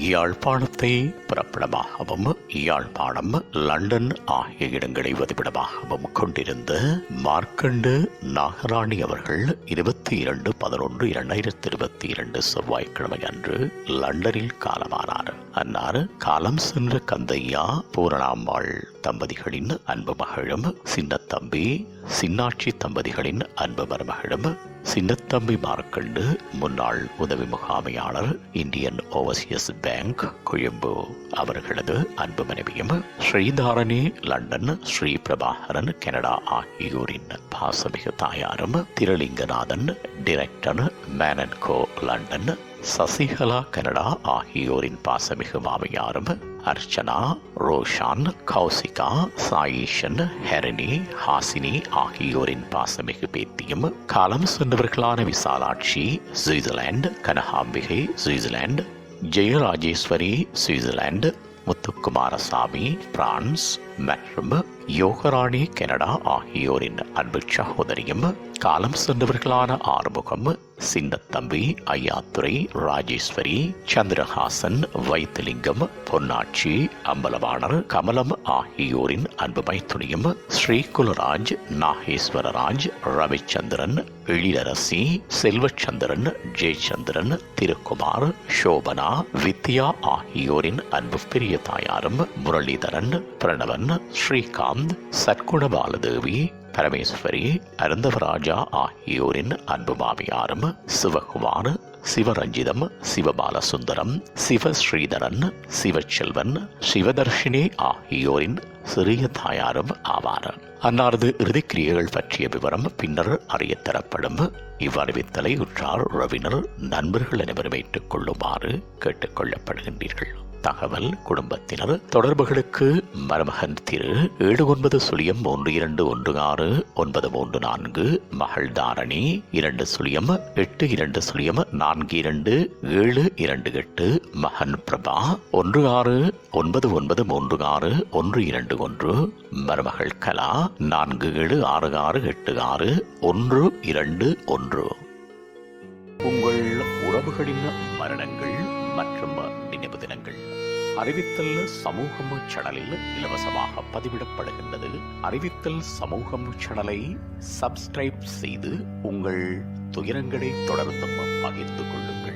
யாழ்ப்பாணத்தை பிறப்பிடமாகவும் யாழ்ப்பாணம் லண்டன் ஆகிய இடங்களை வதிப்பிடமாகவும் கொண்டிருந்த மார்க்கண்டு நாகராணி அவர்கள் 22/11/2022 செவ்வாய்க்கிழமை அன்று லண்டனில் காலமானார். அன்னார் காலம் சென்ற கந்தையா பூரணாம்பாள் தம்பதிகளின் அன்பு மகளும், சின்னத்தம்பி சின்னாட்சி தம்பதிகளின் அன்பு மருமகளும், சின்னத்தம்பி மார்க்கண்டு முன்னாள் உதவி முகாமையாளர் இந்தியன் ஓவர்சியஸ் பேங்க் கொழும்பு அவர்களது அன்பு மனைவியும், ஸ்ரீதாரணி லண்டன், ஸ்ரீ பிரபாகரன் கனடா ஆகியோரின் பாசமிகு தாயாரும், திருலிங்கநாதன் டிரெக்டர் மேனன்கோ லண்டன், சசிகலா கனடா ஆகியோரின் பாசமிகு மாமியாரும், அர்ச்சனா, ரோஷான், கௌசிகா, சாயிஷன், ஹெரணி, ஹாசினி ஆகியோரின் பாசமிகு பேத்தியும், காலம் சென்றவர்களான Visalakshi Switzerland, Kanakambigai Switzerland, Jeyarajeswari Switzerland, Muthukumarasamy France மற்றும் யோகராணி கனடா ஆகியோரின் அன்பு சகோதரியும், காலம் சென்றவர்களான ஆறுமுகம், சின்னத்தம்பி, ஐயாத்துரை, ராஜேஸ்வரி, சந்திரஹாசன், வைத்திலிங்கம், பொன்னாட்சி, அம்பலவாணர், கமலம் ஆகியோரின் அன்பு மைத்துனியும், ஸ்ரீகுலராஜ், நாகேஸ்வரராஜ், ரவிச்சந்திரன், எழிலரசி, செல்வச்சந்திரன், ஜெயச்சந்திரன், திருக்குமார், சோபனா, வித்யா ஆகியோரின் அன்பு பெரிய தாயாரும், முரளிதரன், பிரணவன், ஸ்ரீகாந்த், சத்குணபாலதேவி, பரமேஸ்வரி, அருந்தவராஜா ஆகியோரின் அன்பு மாமியாரும், சிவகுமார், சிவரஞ்சிதம், சிவபாலசுந்தரம், சிவஸ்ரீதரன், சிவச்செல்வன், சிவதர்ஷினி ஆகியோரின் சிறிய தாயாரும் ஆவார். அன்னாரது இறுதிக்கிரியைகள் பற்றிய விவரம் பின்னர் அறியத்தரப்படும். இவ்வறிவித்தலை உற்றார் உறவினர் நண்பர்கள் அனைவரும் ஏற்றுக் கொள்ளுமாறு கேட்டுக் கொள்ளப்படுகின்றீர்கள். தகவல் குடும்பத்தினர் தொடர்புகளுக்கு மருமகன் திரு 7932169334, மகள் தாரணி 2082042728, மகன் பிரபா 1699361221, மருமகள் கலா 4766861221. உங்கள் உறவுகளின் மரணங்கள் மற்றும் நினைவு தினங்கள் அறிவித்தல் சமூகம் சேனலில் இலவசமாக பதிவிடப்படுகின்றது. அறிவித்தல் சமூகம் சேனலை சப்ஸ்கிரைப் செய்து உங்கள் துயரங்களை தொடர்ந்தும் பகிர்ந்து கொள்ளுங்கள்.